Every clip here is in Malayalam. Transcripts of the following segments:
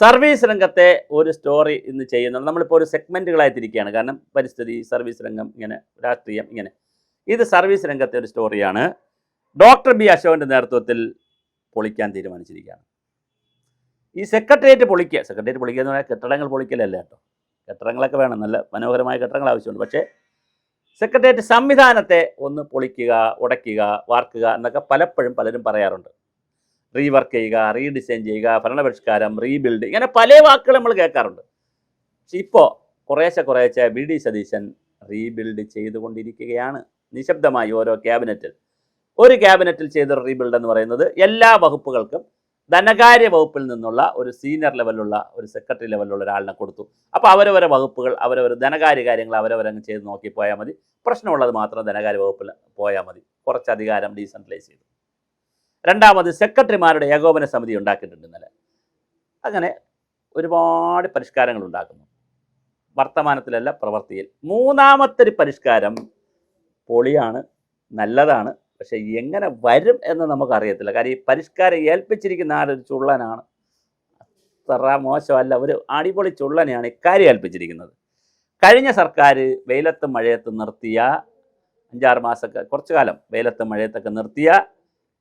സർവീസ് രംഗത്തെ ഒരു സ്റ്റോറി ഇന്ന് ചെയ്യുന്നത് നമ്മളിപ്പോൾ ഒരു സെഗ്മെൻറ്റുകളായി തിരിക്കുകയാണ്. കാരണം പരിസ്ഥിതി, സർവീസ് രംഗം, ഇങ്ങനെ രാഷ്ട്രീയം, ഇങ്ങനെ. ഇത് സർവീസ് രംഗത്തെ ഒരു സ്റ്റോറിയാണ്. ഡോക്ടർ ബി അശോകൻ്റെ നേതൃത്വത്തിൽ പൊളിക്കാൻ തീരുമാനിച്ചിരിക്കുകയാണ്. ഈ സെക്രട്ടേറിയറ്റ് പൊളിക്കുക എന്ന് പറഞ്ഞാൽ കെട്ടിടങ്ങൾ പൊളിക്കലല്ല കേട്ടോ. കെട്ടിടങ്ങളൊക്കെ വേണം, നല്ല മനോഹരമായ കെട്ടിടങ്ങൾ ആവശ്യമുണ്ട്. പക്ഷേ സെക്രട്ടേറിയറ്റ് സംവിധാനത്തെ ഒന്ന് പൊളിക്കുക, ഉടയ്ക്കുക, വാർക്കുക എന്നൊക്കെ പലപ്പോഴും പലരും പറയാറുണ്ട്. റീവർക്ക് ചെയ്യുക, റീഡിസൈൻ ചെയ്യുക, ഭരണപരിഷ്കാരം, റീബിൽഡ്, ഇങ്ങനെ പല വാക്കുകൾ നമ്മൾ കേൾക്കാറുണ്ട്. പക്ഷെ ഇപ്പോൾ കുറേശ്ശെ വി ഡി സതീശൻ റീബിൽഡ് ചെയ്തുകൊണ്ടിരിക്കുകയാണ്. നിശബ്ദമായി ഓരോ ഒരു ക്യാബിനറ്റിൽ ചെയ്ത റീബിൽഡ് എന്ന് പറയുന്നത് എല്ലാ വകുപ്പുകൾക്കും ധനകാര്യ വകുപ്പിൽ നിന്നുള്ള ഒരു സീനിയർ ലെവലിലുള്ള ഒരു സെക്രട്ടറി ലെവലിലുള്ള ഒരാളിനെ കൊടുത്തു. അപ്പോൾ അവരവരെ വകുപ്പുകൾ അവരവർ ധനകാര്യ കാര്യങ്ങൾ അവരവരങ്ങ് ചെയ്ത് നോക്കി പോയാൽ മതി. പ്രശ്നമുള്ളത് മാത്രം ധനകാര്യ വകുപ്പിൽ പോയാൽ മതി. കുറച്ച് അധികാരം ഡീസെൻട്രലൈസ് ചെയ്തു. രണ്ടാമത് സെക്രട്ടറിമാരുടെ ഏകോപന സമിതി ഉണ്ടാക്കിയിട്ടുണ്ട് ഇന്നലെ. അങ്ങനെ ഒരുപാട് പരിഷ്കാരങ്ങൾ ഉണ്ടാക്കുന്നു, വർത്തമാനത്തിലല്ല പ്രവൃത്തിയിൽ. മൂന്നാമത്തെ ഒരു പരിഷ്കാരം പൊളിയാണ്, നല്ലതാണ്. പക്ഷേ എങ്ങനെ വരും എന്ന് നമുക്കറിയത്തില്ല. കാര്യം ഈ പരിഷ്കാരം ഏൽപ്പിച്ചിരിക്കുന്ന ആളൊരു ചുള്ളനാണ്. അത്ര മോശമല്ല, ഒരു അടിപൊളി ചുള്ളനെയാണ് ഇക്കാര്യം ഏൽപ്പിച്ചിരിക്കുന്നത്. കഴിഞ്ഞ സർക്കാർ വെയിലത്തും മഴയത്തും നിർത്തിയ 5-6 മാസമൊക്കെ, കുറച്ചു കാലം വെയിലത്തും മഴയത്തൊക്കെ നിർത്തിയ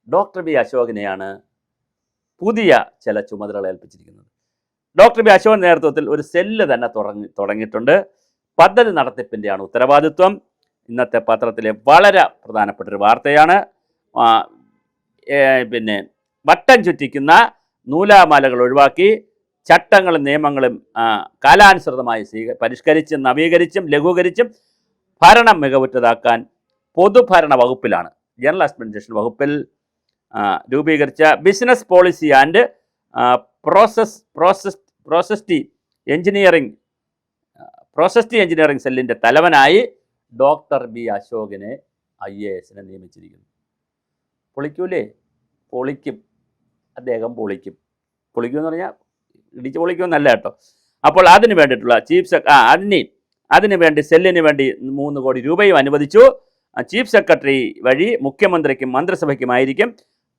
ഡോക്ടർ ബി അശോകിനെയാണ് പുതിയ ചില ചുമതലകൾ ഏൽപ്പിച്ചിരിക്കുന്നത്. ഡോക്ടർ ബി അശോകൻ നേതൃത്വത്തിൽ ഒരു സെല്ല് തന്നെ തുടങ്ങിയിട്ടുണ്ട്. പദ്ധതി നടത്തിപ്പിൻ്റെയാണ് ഉത്തരവാദിത്വം. ഇന്നത്തെ പത്രത്തിലെ വളരെ പ്രധാനപ്പെട്ടൊരു വാർത്തയാണ്. പിന്നെ വട്ടം ചുറ്റിക്കുന്ന നൂലാമാലകൾ ഒഴിവാക്കി ചട്ടങ്ങളും നിയമങ്ങളും കാലാനുസൃതമായി പരിഷ്കരിച്ചും നവീകരിച്ചും ലഘൂകരിച്ചും ഭരണം മികവുറ്റതാക്കാൻ പൊതുഭരണ വകുപ്പിലാണ്, ജനറൽ അഡ്മിനിസ്ട്രേഷൻ വകുപ്പിൽ രൂപീകരിച്ച ബിസിനസ് പോളിസി ആൻഡ് പ്രോസസ്റ്റി എഞ്ചിനീയറിംഗ് സെല്ലിൻ്റെ തലവനായി ഡോക്ടർ ബി അശോകിനെ IAS നിയമിച്ചിരിക്കുന്നു. പൊളിക്കൂലേ? പൊളിക്കും. അദ്ദേഹം പൊളിക്കുമെന്ന് പറഞ്ഞാൽ ഇടിച്ച് പൊളിക്കുമെന്നല്ല കേട്ടോ. അപ്പോൾ അതിന് വേണ്ടിയിട്ടുള്ള അതിന് വേണ്ടി സെല്ലിന് വേണ്ടി 3 കോടി രൂപയും അനുവദിച്ചു. ചീഫ് സെക്രട്ടറി വഴി മുഖ്യമന്ത്രിക്കും മന്ത്രിസഭയ്ക്കുമായിരിക്കും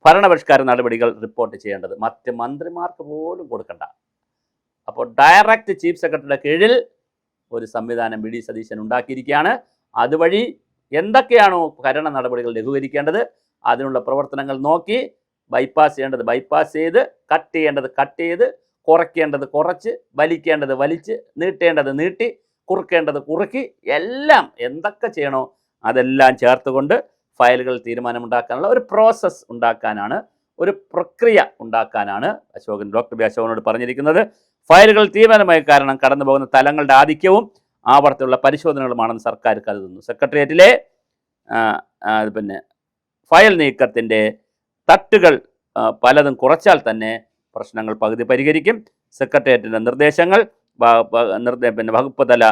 ഭരണപരിഷ്കാര നടപടികൾ റിപ്പോർട്ട് ചെയ്യേണ്ടത്. മറ്റ് മന്ത്രിമാർക്ക് പോലും കൊടുക്കണ്ട. അപ്പോൾ ഡയറക്റ്റ് ചീഫ് സെക്രട്ടറിയുടെ കീഴിൽ ഒരു സംവിധാനം വി ഡി സതീശൻ ഉണ്ടാക്കിയിരിക്കുകയാണ്. അതുവഴി എന്തൊക്കെയാണോ ഭരണ നടപടികൾ ലഘൂകരിക്കേണ്ടത് അതിനുള്ള പ്രവർത്തനങ്ങൾ നോക്കി, ബൈപ്പാസ് ചെയ്യേണ്ടത് ബൈപ്പാസ് ചെയ്ത്, കട്ട് ചെയ്ത്, കുറയ്ക്കേണ്ടത് കുറച്ച്, വലിക്കേണ്ടത് വലിച്ച്, നീട്ടേണ്ടത് നീട്ടി, കുറുക്കേണ്ടത് കുറുക്കി, എല്ലാം എന്തൊക്കെ ചെയ്യണോ അതെല്ലാം ചേർത്തുകൊണ്ട് ഫയലുകൾ തീരുമാനമുണ്ടാക്കാനുള്ള ഒരു പ്രോസസ്സ് ഉണ്ടാക്കാനാണ്, ഒരു പ്രക്രിയ ഉണ്ടാക്കാനാണ് ഡോക്ടർ ബി അശോകനോട് പറഞ്ഞിരിക്കുന്നത്. ഫയലുകൾ തീരുമാനമായി കാരണം കടന്നു പോകുന്ന തലങ്ങളുടെ ആധിക്യവും ആവർത്തിയുള്ള പരിശോധനകളുമാണെന്ന് സർക്കാർ കരുതുന്നു. സെക്രട്ടേറിയറ്റിലെ ഫയൽ നീക്കത്തിൻ്റെ തട്ടുകൾ പലതും കുറച്ചാൽ തന്നെ പ്രശ്നങ്ങൾ പകുതി പരിഹരിക്കും. സെക്രട്ടേറിയറ്റിൻ്റെ നിർദ്ദേശങ്ങൾ, വകുപ്പ് തല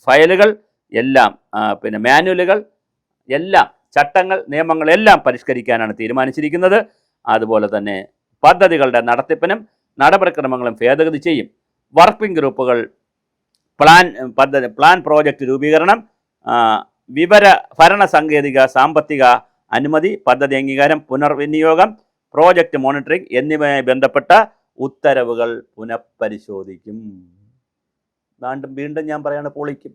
ഫയലുകൾ എല്ലാം, മാനുവലുകൾ എല്ലാം, ചട്ടങ്ങൾ, നിയമങ്ങൾ എല്ലാം പരിഷ്കരിക്കാനാണ് തീരുമാനിച്ചിരിക്കുന്നത്. അതുപോലെ തന്നെ പദ്ധതികളുടെ നടത്തിപ്പിനും നടപടിക്രമങ്ങളും ഭേദഗതി ചെയ്യും. വർക്കിംഗ് ഗ്രൂപ്പുകൾ, പ്ലാൻ പ്രോജക്റ്റ് രൂപീകരണം, ഭരണ സാങ്കേതിക സാമ്പത്തിക അനുമതി, പദ്ധതി അംഗീകാരം, പുനർവിനിയോഗം, പ്രോജക്റ്റ് മോണിറ്ററിംഗ് എന്നിവയുമായി ബന്ധപ്പെട്ട ഉത്തരവുകൾ പുനഃപരിശോധിക്കും. വീണ്ടും ഞാൻ പറയാണ്, പൊളിക്കും.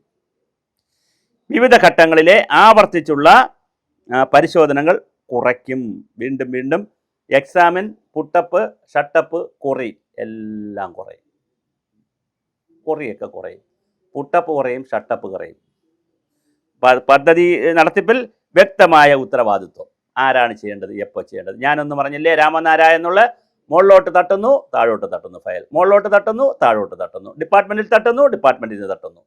വിവിധ ഘട്ടങ്ങളിലെ ആവർത്തിച്ചുള്ള പരിശോധനകൾ കുറയ്ക്കും. വീണ്ടും എക്സാമിൻ, പുട്ടപ്പ്, ഷട്ടപ്പ്, കൊറി എല്ലാം കുറയും. കൊറിയൊക്കെ കുറയും, പുട്ടപ്പ് കുറയും, ഷട്ടപ്പ് കുറയും. പദ്ധതി നടത്തിപ്പിൽ വ്യക്തമായ ഉത്തരവാദിത്വം. ആരാണ് ചെയ്യേണ്ടത്, എപ്പോൾ ചെയ്യേണ്ടത്. ഞാനൊന്നും പറഞ്ഞില്ലേ, രാമനാരായണ എന്നുള്ള മുകളിലോട്ട് തട്ടുന്നു, താഴോട്ട് തട്ടുന്നു, ഫയൽ മുകളിലോട്ട് തട്ടുന്നു, താഴോട്ട് തട്ടുന്നു, ഡിപ്പാർട്ട്മെൻറ്റിൽ തട്ടുന്നു, ഡിപ്പാർട്ട്മെൻറ്റിൽ നിന്ന് തട്ടുന്നു.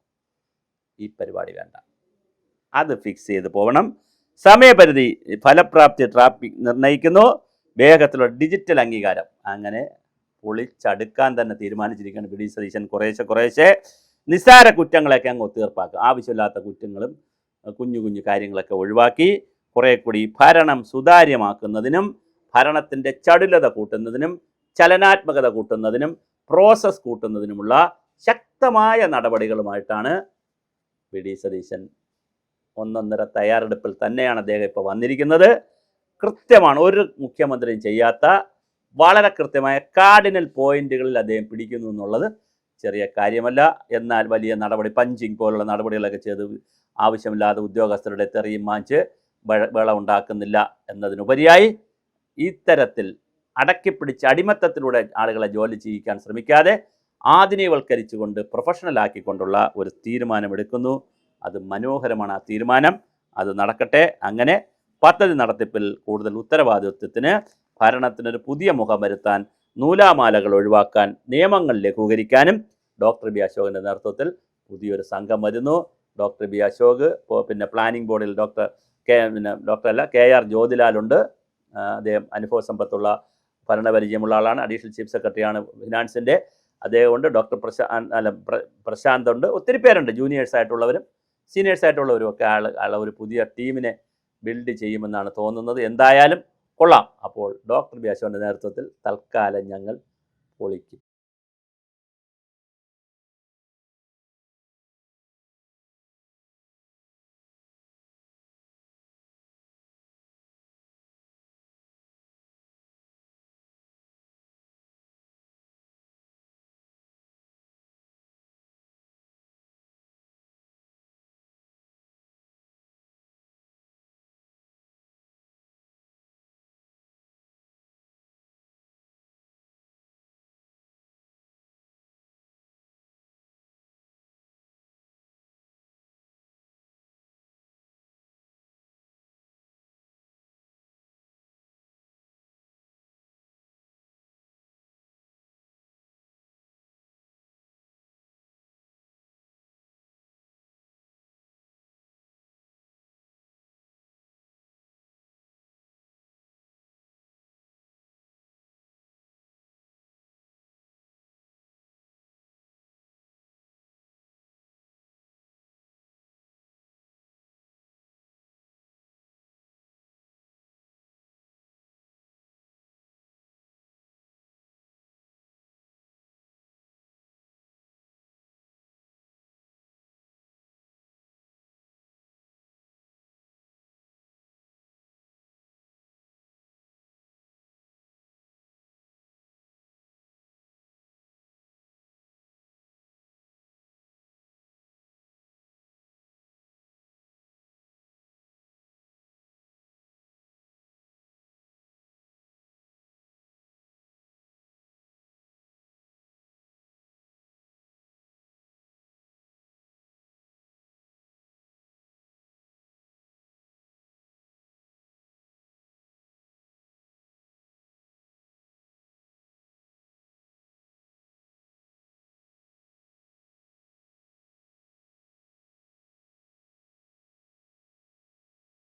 ഈ പരിപാടി വേണ്ട. അത് ഫിക്സ് ചെയ്ത് പോകണം. സമയപരിധി, ഫലപ്രാപ്തി ട്രാഫിക് നിർണ്ണയിക്കുന്നു. വേഗത്തിലുള്ള ഡിജിറ്റൽ അംഗീകാരം. അങ്ങനെ പൊളിച്ചടുക്കാൻ തന്നെ തീരുമാനിച്ചിരിക്കുകയാണ് വി ഡി സതീശൻ. കുറേശ്ശെ നിസ്സാര കുറ്റങ്ങളൊക്കെ അങ്ങ് ഒത്തീർപ്പാക്കുക. ആവശ്യമില്ലാത്ത കുറ്റങ്ങളും കുഞ്ഞു കാര്യങ്ങളൊക്കെ ഒഴിവാക്കി കുറേ കൂടി ഭരണം സുതാര്യമാക്കുന്നതിനും ഭരണത്തിൻ്റെ ചടുലത കൂട്ടുന്നതിനും ചലനാത്മകത കൂട്ടുന്നതിനും പ്രോസസ് കൂട്ടുന്നതിനുമുള്ള ശക്തമായ നടപടികളുമായിട്ടാണ് വി ഡി സതീശൻ ഒന്നൊന്നര തയ്യാറെടുപ്പിൽ തന്നെയാണ് അദ്ദേഹം ഇപ്പോൾ വന്നിരിക്കുന്നത്. കൃത്യമാണ്, ഒരു മുഖ്യമന്ത്രിയും ചെയ്യാത്ത വളരെ കൃത്യമായ കാർഡിനൽ പോയിന്റുകളിൽ അദ്ദേഹം പിടിക്കുന്നു എന്നുള്ളത് ചെറിയ കാര്യമല്ല. എന്നാൽ വലിയ നടപടി, പഞ്ചിങ് പോലുള്ള നടപടികളൊക്കെ ചെയ്ത് ആവശ്യമില്ലാതെ ഉദ്യോഗസ്ഥരുടെ തെറിയും മാഞ്ച് ബഹളം ഉണ്ടാക്കുന്നില്ല എന്നതിനുപരിയായി ഇത്തരത്തിൽ അടക്കിപ്പിടിച്ച് അടിമത്തത്തിലൂടെ ആളുകളെ ജോലി ചെയ്യിക്കാൻ ശ്രമിക്കാതെ ആധുനികവൽക്കരിച്ചുകൊണ്ട് പ്രൊഫഷണലാക്കിക്കൊണ്ടുള്ള ഒരു തീരുമാനമെടുക്കുന്നു. അത് മനോഹരമാണ്. ആ തീരുമാനം അത് നടക്കട്ടെ. അങ്ങനെ പദ്ധതി നടത്തിപ്പിൽ കൂടുതൽ ഉത്തരവാദിത്വത്തിന്, ഭരണത്തിനൊരു പുതിയ മുഖം വരുത്താൻ, നൂലാമാലകൾ ഒഴിവാക്കാൻ, നിയമങ്ങൾ ലഘൂകരിക്കാനും ഡോക്ടർ ബി അശോകിൻ്റെ നേതൃത്വത്തിൽ പുതിയൊരു സംഘം വരുന്നു. ഡോക്ടർ ബി അശോക്, പിന്നെ പ്ലാനിംഗ് ബോർഡിൽ കെ ആർ ജ്യോതിലാലുണ്ട്. അദ്ദേഹം അനുഭവ സമ്പത്തുള്ള ഭരണപരിചയമുള്ള ആളാണ്. അഡീഷണൽ ചീഫ് സെക്രട്ടറിയാണ് ഫിനാൻസിൻ്റെ. അദ്ദേഹമുണ്ട്. ഡോക്ടർ പ്രശാന്ത് ഉണ്ട്. ഒത്തിരി പേരുണ്ട്, ജൂനിയേഴ്സ് ആയിട്ടുള്ളവരും സീനിയേഴ്സ് ആയിട്ടുള്ളവരും ഒക്കെ ഒരു പുതിയ ടീമിനെ ബിൽഡ് ചെയ്യുമെന്നാണ് തോന്നുന്നത്. എന്തായാലും കൊള്ളാം. അപ്പോൾ ഡോക്ടർ ബി അശോകിൻ്റെ നേതൃത്വത്തിൽ തൽക്കാലം ഞങ്ങൾ പൊളിക്കും.